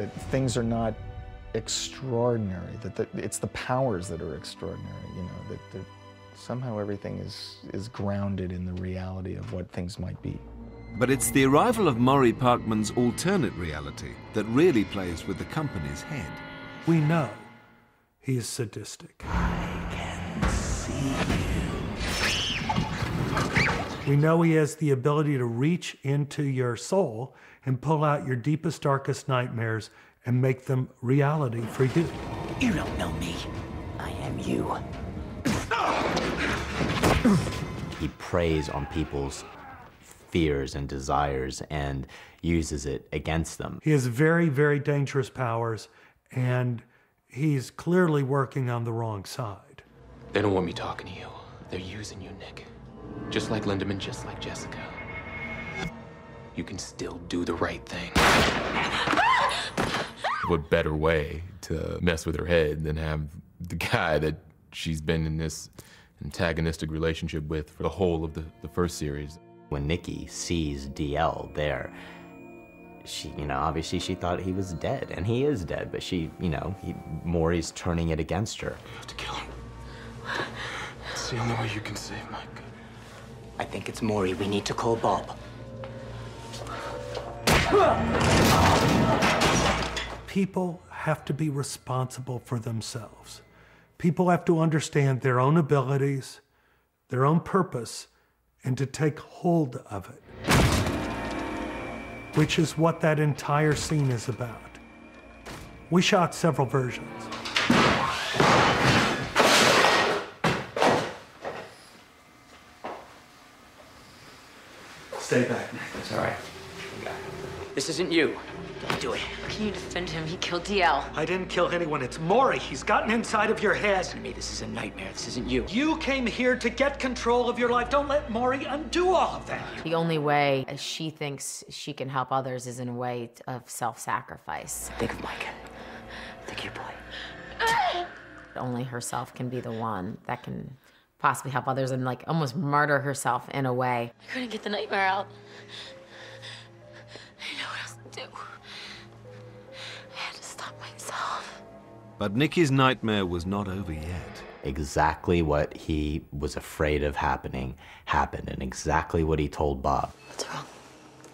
That things are not extraordinary, it's the powers that are extraordinary, you know, that somehow everything is grounded in the reality of what things might be. But it's the arrival of Maury Parkman's alternate reality that really plays with the company's head. We know he is sadistic. I can see you. We know he has the ability to reach into your soul and pull out your deepest, darkest nightmares and make them reality for you. You don't know me. I am you. He preys on people's fears and desires and uses it against them. He has very, very dangerous powers, and he's clearly working on the wrong side. They don't want me talking to you. They're using you, Nick. Just like Lindemann, just like Jessica. You can still do the right thing. What better way to mess with her head than have the guy that she's been in this antagonistic relationship with for the whole of the first series. When Nikki sees DL there, she, you know, obviously she thought he was dead, and he is dead, but she, you know, Maury's turning it against her. You have to kill him. It's the only way you can save Mike. I think it's Maury we need to call Bob. People have to be responsible for themselves. People have to understand their own abilities, their own purpose, and to take hold of it, which is what that entire scene is about. We shot several versions. Stay back, Nick. It's all right. This isn't you. Don't do it. Can you defend him? He killed DL. I didn't kill anyone. It's Maury. He's gotten inside of your head. Listen to me. This is a nightmare. This isn't you. You came here to get control of your life. Don't let Maury undo all of that. The only way she thinks she can help others is in a way of self-sacrifice. Think of Mike. Think of your boy. Only herself can be the one that can possibly help others and like almost martyr herself in a way. I couldn't get the nightmare out. I didn't know what else to do. I had to stop myself. But Nikki's nightmare was not over yet. Exactly what he was afraid of happening happened, and exactly what he told Bob. What's wrong?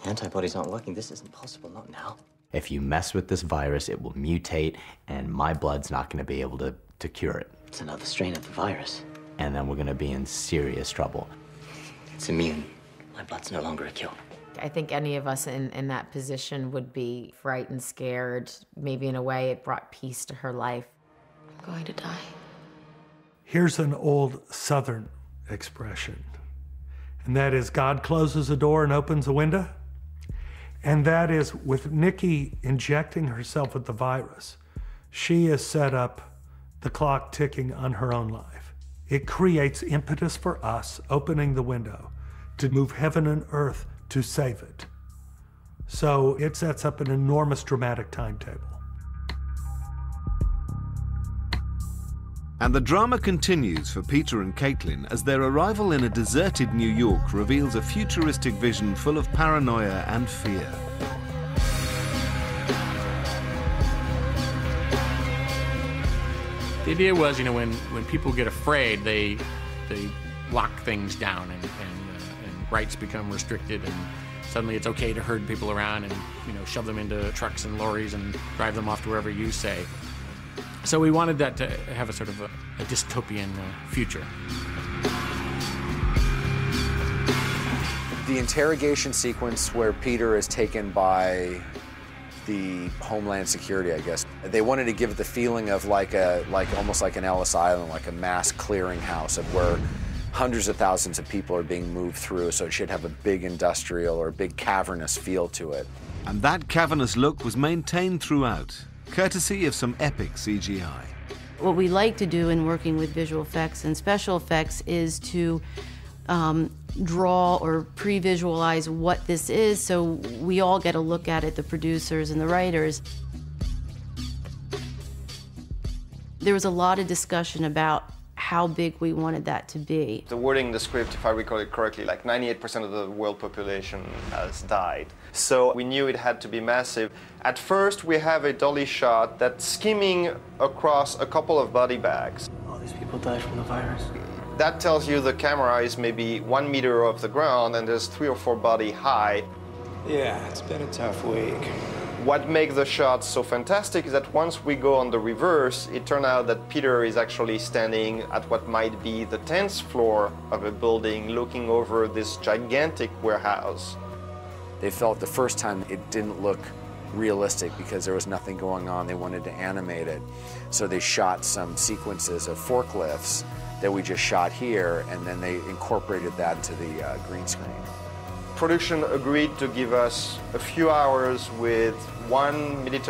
Antibodies aren't working. This isn't possible. Not now. If you mess with this virus, it will mutate, and my blood's not going to be able to cure it. It's another strain of the virus. And then we're going to be in serious trouble. It's immune. My blood's no longer a cure. I think any of us in that position would be frightened, scared. Maybe in a way it brought peace to her life. I'm going to die. Here's an old Southern expression, and that is God closes a door and opens a window. And that is with Nikki injecting herself with the virus, she has set up the clock ticking on her own life. It creates impetus for us opening the window to move heaven and earth to save it. So it sets up an enormous dramatic timetable. And the drama continues for Peter and Caitlin as their arrival in a deserted New York reveals a futuristic vision full of paranoia and fear. The idea was, you know, when people get afraid, they lock things down and rights become restricted, and suddenly it's okay to herd people around and, you know, shove them into trucks and lorries and drive them off to wherever you say. So we wanted that to have a sort of a dystopian future. The interrogation sequence where Peter is taken by the Homeland Security, I guess. They wanted to give it the feeling of almost like an Ellis Island, like a mass clearinghouse of where hundreds of thousands of people are being moved through, so it should have a big industrial or a big cavernous feel to it. And that cavernous look was maintained throughout, courtesy of some epic CGI. What we like to do in working with visual effects and special effects is to draw or pre-visualize what this is, so we all get a look at it, the producers and the writers. There was a lot of discussion about how big we wanted that to be. The wording in the script, if I recall it correctly, like 98% of the world population has died. So we knew it had to be massive. At first, we have a dolly shot that's skimming across a couple of body bags. All these people died from the virus. That tells you the camera is maybe 1 meter off the ground and there's 3 or 4 body high. Yeah, it's been a tough week. What makes the shot so fantastic is that once we go on the reverse, it turned out that Peter is actually standing at what might be the 10th floor of a building looking over this gigantic warehouse. They felt the first time it didn't look realistic because there was nothing going on. They wanted to animate it. So they shot some sequences of forklifts that we just shot here, and then they incorporated that into the green screen. Production agreed to give us a few hours with one military